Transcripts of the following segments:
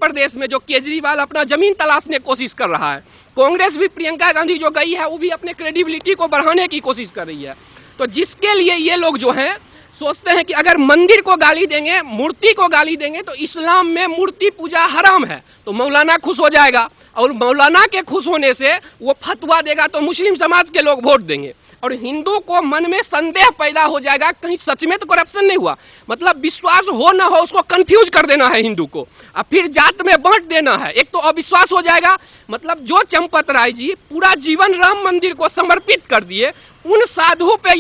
प्रदेश में जो केजरीवाल अपना जमीन तलाशने की कोशिश कर रहा है, कांग्रेस भी प्रियंका गांधी जो गई है वो भी अपने क्रेडिबिलिटी को बढ़ाने की कोशिश कर रही है। तो जिसके लिए ये लोग जो हैं सोचते हैं कि अगर मंदिर को गाली देंगे, मूर्ति को गाली देंगे तो इस्लाम में मूर्ति पूजा हराम है, तो मौलाना खुश हो जाएगा और मौलाना के खुश होने से वो फतवा देगा तो मुस्लिम समाज के लोग वोट देंगे और हिंदू को मन में संदेह पैदा हो जाएगा कहीं सच में तो करप्शन नहीं हुआ, मतलब विश्वास हो ना हो उसको कंफ्यूज कर देना है हिंदू को और फिर जात में बांट देना है। एक तो अविश्वास हो जाएगा, मतलब जो चंपत राय जी पूरा जीवन राम मंदिर को समर्पित कर दिए, उन साधु पे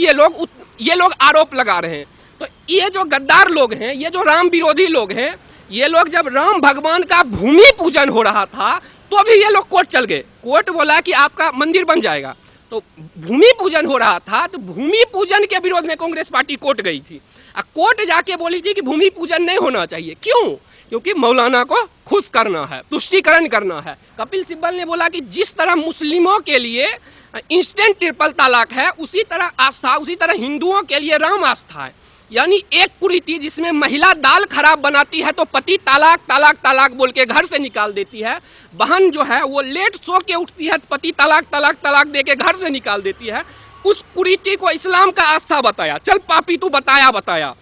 ये लोग आरोप लगा रहे हैं। तो ये जो गद्दार लोग हैं, ये जो राम विरोधी लोग हैं, ये लोग जब राम भगवान का भूमि पूजन हो रहा था तो भी ये लोग कोर्ट चल गए। कोर्ट बोला कि आपका मंदिर बन जाएगा, तो भूमि पूजन हो रहा था तो भूमि पूजन के विरोध में कांग्रेस पार्टी कोर्ट गई थी और कोर्ट जाके बोली थी कि भूमि पूजन नहीं होना चाहिए। क्यों? क्योंकि मौलाना को खुश करना है, तुष्टीकरण करना है। कपिल सिब्बल ने बोला कि जिस तरह मुस्लिमों के लिए इंस्टेंट ट्रिपल तलाक है, उसी तरह आस्था, उसी तरह हिंदुओं के लिए राम आस्था है। यानी एक कुरीति जिसमें महिला दाल खराब बनाती है तो पति तालाक तालाक तालाक बोल के घर से निकाल देती है, बहन जो है वो लेट सो के उठती है, पति तालाक तालाक तालाक दे के घर से निकाल देती है। उस कुरीति को इस्लाम का आस्था बताया, चल पापी तू बताया।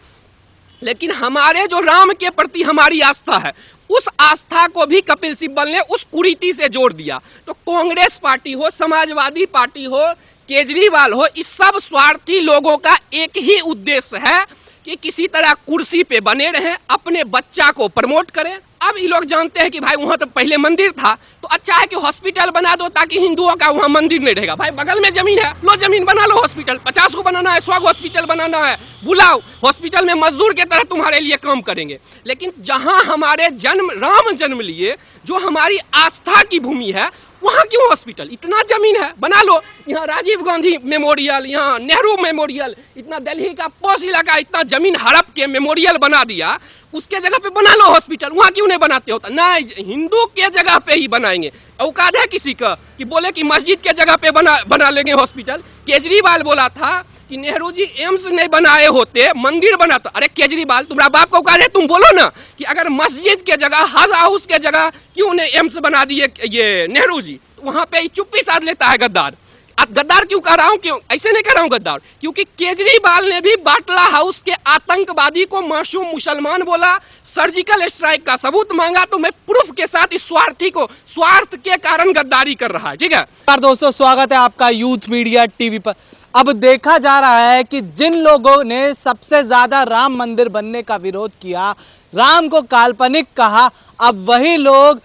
लेकिन हमारे जो राम के प्रति हमारी आस्था है, उस आस्था को भी कपिल सिब्बल ने उस कुरीति से जोड़ दिया। तो कांग्रेस पार्टी हो, समाजवादी पार्टी हो, केजरीवाल हो, इस सब स्वार्थी लोगों का एक ही उद्देश्य है कि किसी तरह कुर्सी पे बने रहें, अपने बच्चा को प्रमोट करें। अब ये लोग जानते हैं कि भाई वहाँ तो पहले मंदिर था, तो अच्छा है कि हॉस्पिटल बना दो ताकि हिंदुओं का वहाँ मंदिर नहीं रहेगा। भाई बगल में जमीन है, लो जमीन बना लो हॉस्पिटल, 50 को बनाना है, 100 हॉस्पिटल बनाना है, बुलाओ, हॉस्पिटल में मजदूर के तरह तुम्हारे लिए काम करेंगे। लेकिन जहाँ हमारे राम जन्म लिए, जो हमारी आस्था की भूमि है, वहाँ क्यों हॉस्पिटल? इतना जमीन है, बना लो। यहाँ राजीव गांधी मेमोरियल, यहाँ नेहरू मेमोरियल, इतना दिल्ली का पॉश इलाका इतना जमीन हड़प के मेमोरियल बना दिया, उसके जगह पे बना लो हॉस्पिटल। वहाँ क्यों नहीं बनाते होता? नहीं, हिंदू के जगह पे ही बनाएंगे। औकात है किसी का कि बोले कि मस्जिद के जगह पे बना लेंगे हॉस्पिटल? केजरीवाल बोला था कि नेहरू जी एम्स नहीं बनाए होते, मंदिर बनाता। अरे केजरीवाल, तुम्हारा बाप को औकात है, तुम बोलो ना कि अगर मस्जिद के जगह, हज हाउस के जगह क्यों ने एम्स बना दिए ये नेहरू जी? वहाँ पे चुप्पी साध लेता है गद्दार। अब गद्दार क्यों कह रहा हूँ? क्यों ऐसे नहीं कह रहा हूँ गद्दार? क्योंकि केजरीवाल ने भी बाटला हाउस के आतंकवादी को मासूम मुसलमान बोला, सर्जिकल स्ट्राइक का सबूत मांगा, तो मैं प्रूफ के साथ इस स्वार्थी को स्वार्थ के कारण गद्दारी कर रहा है। ठीक है दोस्तों, स्वागत है आपका यूथ मीडिया टीवी पर। अब देखा जा रहा है कि जिन लोगों ने सबसे ज्यादा राम मंदिर बनने का विरोध किया, राम को काल्पनिक कहा, अब वही लोग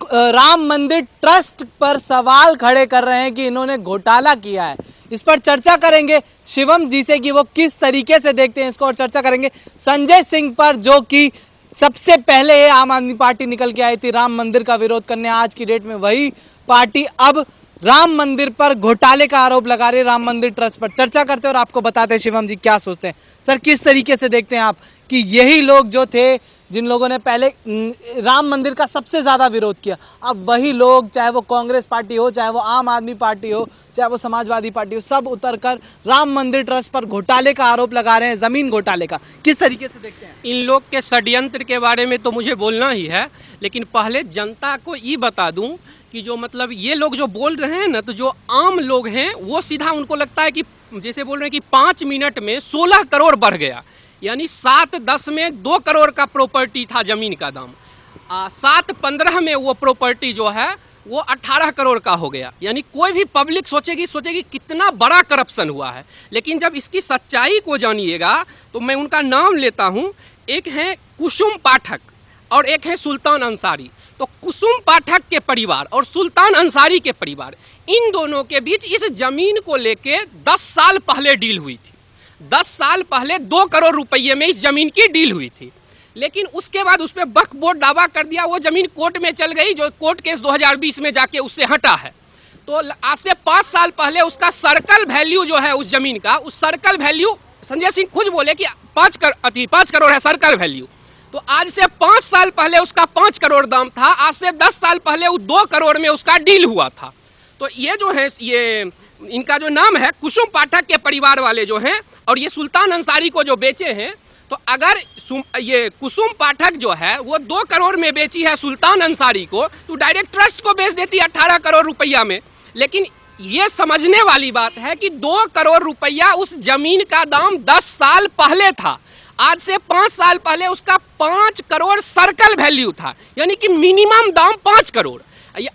राम मंदिर ट्रस्ट पर सवाल खड़े कर रहे हैं कि इन्होंने घोटाला किया है। इस पर चर्चा करेंगे शिवम जी से कि वो किस तरीके से देखते हैं इसको, और चर्चा करेंगे संजय सिंह पर, जो कि सबसे पहले आम आदमी पार्टी निकल के आई थी राम मंदिर का विरोध करने। आज की डेट में वही पार्टी अब राम मंदिर पर घोटाले का आरोप लगा रहे, राम मंदिर ट्रस्ट पर। चर्चा करते हैं और आपको बताते हैं शिवम जी क्या सोचते हैं। सर, किस तरीके से देखते हैं आप कि यही लोग जो थे, जिन लोगों ने पहले राम मंदिर का सबसे ज्यादा विरोध किया, अब वही लोग, चाहे वो कांग्रेस पार्टी हो, चाहे वो आम आदमी पार्टी हो, चाहे वो समाजवादी पार्टी हो, सब उतरकर राम मंदिर ट्रस्ट पर घोटाले का आरोप लगा रहे हैं, जमीन घोटाले का। किस तरीके से देखते हैं? इन लोग के षड्यंत्र के बारे में तो मुझे बोलना ही है, लेकिन पहले जनता को ये बता दूं कि जो मतलब ये लोग जो बोल रहे हैं ना, तो जो आम लोग हैं वो सीधा उनको लगता है कि जैसे बोल रहे हैं कि 5 मिनट में 16 करोड़ बढ़ गया, यानी 7-10 में 2 करोड़ का प्रॉपर्टी था जमीन का दाम, 7-15 में वो प्रॉपर्टी जो है वो 18 करोड़ का हो गया। यानी कोई भी पब्लिक सोचेगी कितना बड़ा करप्शन हुआ है। लेकिन जब इसकी सच्चाई को जानिएगा तो मैं उनका नाम लेता हूँ। एक है कुसुम पाठक और एक है सुल्तान अंसारी। तो कुसुम पाठक के परिवार और सुल्तान अंसारी के परिवार, इन दोनों के बीच इस जमीन को लेके 10 साल पहले डील हुई थी। 10 साल पहले 2 करोड़ रुपये में इस जमीन की डील हुई थी, लेकिन उसके बाद उस पर वक्फ बोर्ड दावा कर दिया, वो जमीन कोर्ट में चल गई, जो कोर्ट केस 2020 में जाके उससे हटा है। तो आज से 5 साल पहले उसका सर्कल वैल्यू जो है उस जमीन का, उस सर्कल वैल्यू संजय सिंह खुद बोले कि 5 करोड़ है सर्कल वैल्यू। तो आज से 5 साल पहले उसका 5 करोड़ दाम था, आज से 10 साल पहले वो 2 करोड़ में उसका डील हुआ था। तो ये जो है, ये इनका जो नाम है कुसुम पाठक के परिवार वाले जो हैं, और ये सुल्तान अंसारी को जो बेचे हैं, तो अगर ये कुसुम पाठक जो है वो 2 करोड़ में बेची है सुल्तान अंसारी को, तो डायरेक्ट ट्रस्ट को बेच देती है 18 करोड़ रुपया में। लेकिन ये समझने वाली बात है कि 2 करोड़ रुपया उस जमीन का दाम 10 साल पहले था। आज से 5 साल पहले उसका 5 करोड़ सर्कल वैल्यू था, यानी कि मिनिमम दाम 5 करोड़।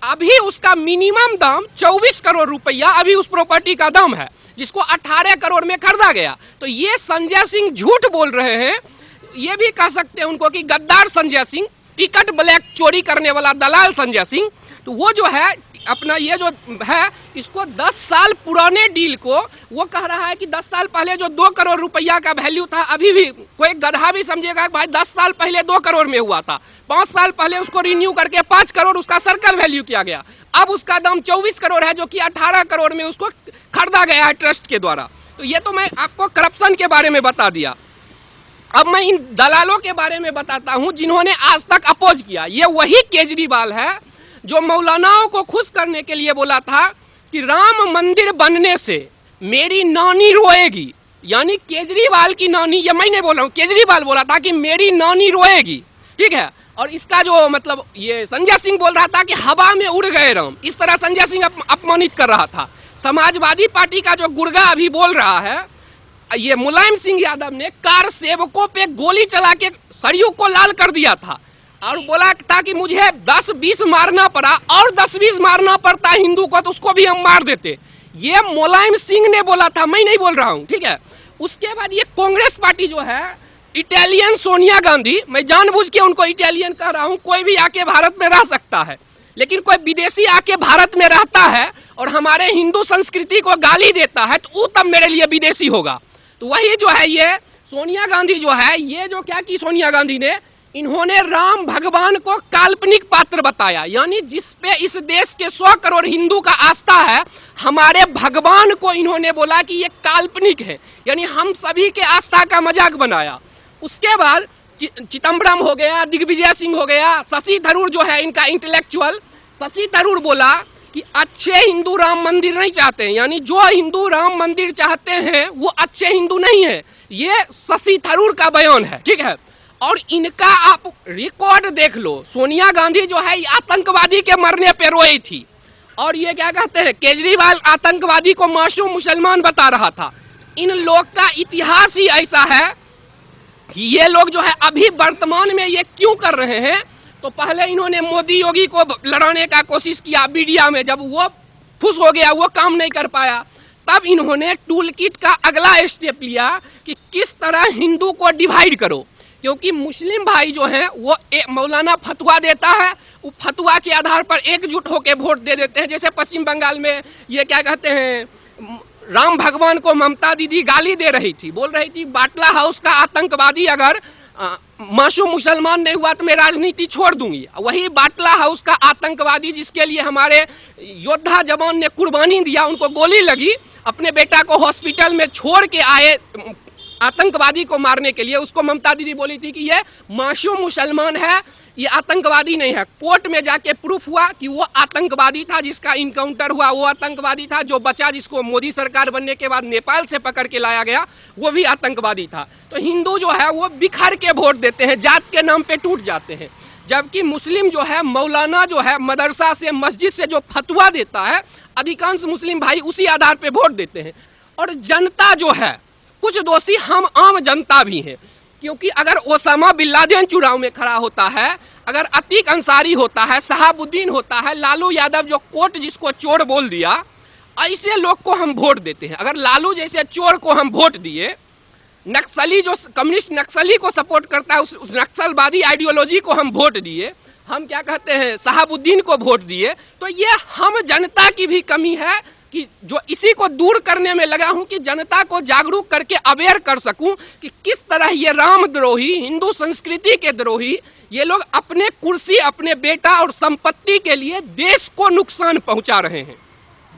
अभी उसका मिनिमम दाम 24 करोड़ रुपया अभी उस प्रॉपर्टी का दाम है, जिसको 18 करोड़ में खरीदा गया। तो ये संजय सिंह झूठ बोल रहे हैं। ये भी कह सकते हैं उनको कि गद्दार संजय सिंह, टिकट ब्लैक चोरी करने वाला दलाल संजय सिंह। तो वो जो है अपना ये जो है इसको 10 साल पुराने डील को वो कह रहा है कि 10 साल पहले जो 2 करोड़ रुपया का वैल्यू था, अभी भी कोई गधा भी समझेगा भाई 10 साल पहले 2 करोड़ में हुआ था, 5 साल पहले उसको रिन्यू करके 5 करोड़ उसका सर्कल वैल्यू किया गया, अब उसका दाम 24 करोड़ है, जो कि 18 करोड़ में उसको खरीदा गया है ट्रस्ट के द्वारा। तो ये तो मैं आपको करप्शन के बारे में बता दिया। अब मैं इन दलालों के बारे में बताता हूं जिन्होंने आज तक अपोज किया। ये वही केजरीवाल है जो मौलानाओं को खुश करने के लिए बोला था कि राम मंदिर बनने से मेरी नानी रोएगी, यानी केजरीवाल की नानी, ये मैं नहीं बोल रहा हूँ, केजरीवाल बोला था कि मेरी नानी रोएगी, ठीक है। और इसका जो मतलब ये संजय सिंह बोल रहा था कि हवा में उड़ गए राम, इस तरह संजय सिंह अपमानित कर रहा था। समाजवादी पार्टी का जो गुर्गा अभी बोल रहा है, ये मुलायम सिंह यादव ने कार सेवकों पे गोली चला के सरयू को लाल कर दिया था और बोला था कि मुझे 10-20 मारना पड़ा और 10-20 मारना पड़ता हिंदू को तो उसको भी हम मार देते। ये मुलायम सिंह ने बोला था, मैं नहीं बोल रहा हूँ, ठीक है। उसके बाद ये कांग्रेस पार्टी जो है, इटालियन सोनिया गांधी, मैं जानबूझ के उनको इटालियन कह रहा हूँ, कोई भी आके भारत में रह सकता है, लेकिन कोई विदेशी आके भारत में रहता है और हमारे हिंदू संस्कृति को गाली देता है तो वो तब मेरे लिए विदेशी होगा। तो वही जो है ये सोनिया गांधी जो है, ये जो क्या की सोनिया गांधी ने, इन्होंने राम भगवान को काल्पनिक पात्र बताया, यानी जिसपे इस देश के 100 करोड़ हिंदू का आस्था है, हमारे भगवान को इन्होंने बोला कि ये काल्पनिक है, यानी हम सभी के आस्था का मजाक बनाया। उसके बाद चिदम्बरम हो गया, दिग्विजय सिंह हो गया, शशि थरूर जो है इनका इंटेलेक्चुअल, शशि थरूर बोला कि अच्छे हिंदू राम मंदिर नहीं चाहते हैं, यानी जो हिंदू राम मंदिर चाहते हैं वो अच्छे हिंदू नहीं है। ये शशि थरूर का बयान है, ठीक है। और इनका आप रिकॉर्ड देख लो, सोनिया गांधी जो है आतंकवादी के मरने पे रोई थी, और ये क्या कहते हैं, केजरीवाल आतंकवादी को मासूम मुसलमान बता रहा था। इन लोग का इतिहास ही ऐसा है कि ये लोग जो है अभी वर्तमान में ये क्यों कर रहे हैं, तो पहले इन्होंने मोदी योगी को लड़ाने का कोशिश किया मीडिया में, जब वो फुस हो गया, वो काम नहीं कर पाया, तब इन्होंने टूल किट का अगला स्टेप लिया कि किस तरह हिंदू को डिवाइड करो, क्योंकि मुस्लिम भाई जो हैं वो मौलाना फतवा देता है, वो फतवा के आधार पर एकजुट होकर वोट दे देते हैं। जैसे पश्चिम बंगाल में ये क्या कहते हैं, राम भगवान को ममता दीदी गाली दे रही थी, बोल रही थी बाटला हाउस का आतंकवादी अगर मासूम मुसलमान नहीं हुआ तो मैं राजनीति छोड़ दूंगी। वही बाटला हाउस का आतंकवादी जिसके लिए हमारे योद्धा जवान ने कुर्बानी दिया, उनको गोली लगी, अपने बेटा को हॉस्पिटल में छोड़ के आए आतंकवादी को मारने के लिए, उसको ममता दीदी बोली थी कि ये मासूम मुसलमान है, ये आतंकवादी नहीं है। कोर्ट में जाके प्रूफ हुआ कि वो आतंकवादी था, जिसका इनकाउंटर हुआ वो आतंकवादी था, जो बचा जिसको मोदी सरकार बनने के बाद नेपाल से पकड़ के लाया गया वो भी आतंकवादी था। तो हिंदू जो है वो बिखर के वोट देते हैं, जात के नाम पे टूट जाते हैं, जबकि मुस्लिम जो है मौलाना जो है मदरसा से मस्जिद से जो फतवा देता है, अधिकांश मुस्लिम भाई उसी आधार पे वोट देते हैं। और जनता जो है, कुछ दोषी हम आम जनता भी हैं, क्योंकि अगर ओसामा बिन लादेन चुनाव में खड़ा होता है, अगर अतीक अंसारी होता है, शहाबुद्दीन होता है, लालू यादव जो कोर्ट जिसको चोर बोल दिया, ऐसे लोग को हम वोट देते हैं। अगर लालू जैसे चोर को हम वोट दिए, नक्सली जो कम्युनिस्ट नक्सली को सपोर्ट करता है उस नक्सलवादी आइडियोलॉजी को हम वोट दिए, हम क्या कहते हैं शहाबुद्दीन को वोट दिए, तो ये हम जनता की भी कमी है कि जो इसी को दूर करने में लगा हूं कि जनता को जागरूक करके अवेयर कर सकूं कि किस तरह ये रामद्रोही, हिंदू संस्कृति के द्रोही, ये लोग अपने कुर्सी, अपने बेटा और संपत्ति के लिए देश को नुकसान पहुंचा रहे हैं।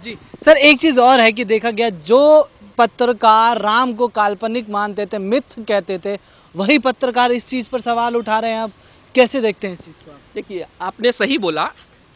जी सर, एक चीज और है कि देखा गया जो पत्रकार राम को काल्पनिक मानते थे, मिथ कहते थे, वही पत्रकार इस चीज पर सवाल उठा रहे हैं। आप कैसे देखते हैं इस चीज को? देखिए, आपने सही बोला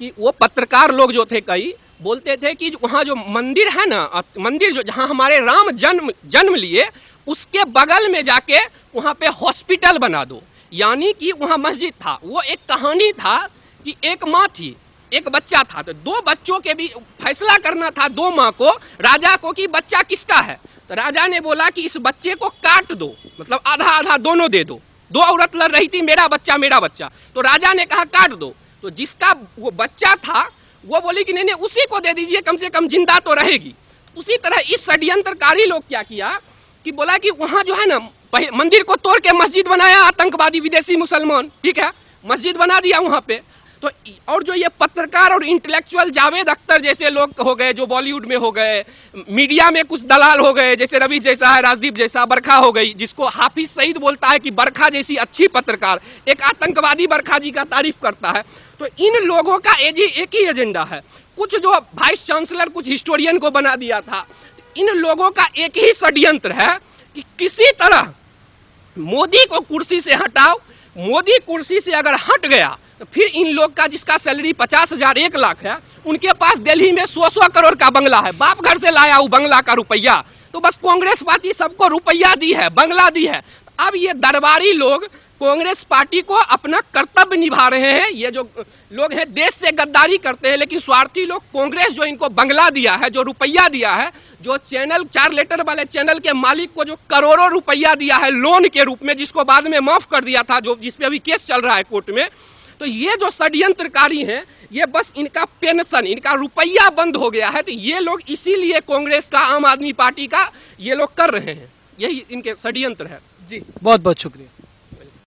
कि वो पत्रकार लोग जो थे कई बोलते थे कि वहाँ जो मंदिर है ना, मंदिर जो जहाँ हमारे राम जन्म लिए, उसके बगल में जाके वहाँ पे हॉस्पिटल बना दो। यानी कि वहाँ मस्जिद था, वो एक कहानी था कि एक माँ थी, एक बच्चा था, तो दो बच्चों के भी फैसला करना था, दो माँ को, राजा को, कि बच्चा किसका है। तो राजा ने बोला कि इस बच्चे को काट दो, मतलब आधा आधा दोनों दे दो। दो औरत लड़ रही थी, मेरा बच्चा मेरा बच्चा, तो राजा ने कहा काट दो। तो जिसका वो बच्चा था वो बोली कि नहीं नहीं उसी को दे दीजिए, कम से कम जिंदा तो रहेगी। उसी तरह इस षड्यंत्रकारी लोग क्या किया कि बोला कि वहाँ जो है ना मंदिर को तोड़ के मस्जिद बनाया, आतंकवादी विदेशी मुसलमान, ठीक है, मस्जिद बना दिया वहाँ पे। तो और जो ये पत्रकार और इंटेलेक्चुअल जावेद अख्तर जैसे लोग हो गए, जो बॉलीवुड में हो गए, मीडिया में कुछ दलाल हो गए, जैसे रवि जैसा है, राजदीप जैसा, बरखा हो गई, जिसको हाफिज सईद बोलता है कि बरखा जैसी अच्छी पत्रकार, एक आतंकवादी बरखा जी का तारीफ करता है। तो इन लोगों का एक ही एजेंडा है। कुछ जो वाइस चांसलर कुछ हिस्टोरियन को बना दिया था, इन लोगों का एक ही षड्यंत्र है कि किसी तरह मोदी को कुर्सी से हटाओ। मोदी कुर्सी से अगर हट गया तो फिर इन लोग का, जिसका सैलरी 50,000 1 लाख है, उनके पास दिल्ली में 100 करोड़ का बंगला है, बाप घर से लाया वो बंगला का रुपया। तो बस कांग्रेस पार्टी सबको रुपया दी है, बंगला दी है। अब ये दरबारी लोग कांग्रेस पार्टी को अपना कर्तव्य निभा रहे हैं। ये जो लोग हैं देश से गद्दारी करते हैं, लेकिन स्वार्थी लोग, कांग्रेस जो इनको बंगला दिया है, जो रुपया दिया है, जो चैनल 4 लेटर वाले चैनल के मालिक को जो करोड़ों रुपया दिया है लोन के रूप में, जिसको बाद में माफ कर दिया था, जो जिसपे अभी केस चल रहा है कोर्ट में। तो ये जो षड्यंत्रकारी हैं, ये बस इनका पेंशन, इनका रुपया बंद हो गया है। तो ये लोग इसीलिए कांग्रेस का, आम आदमी पार्टी का ये लोग कर रहे हैं, यही इनके षड्यंत्र है। जी बहुत बहुत शुक्रिया।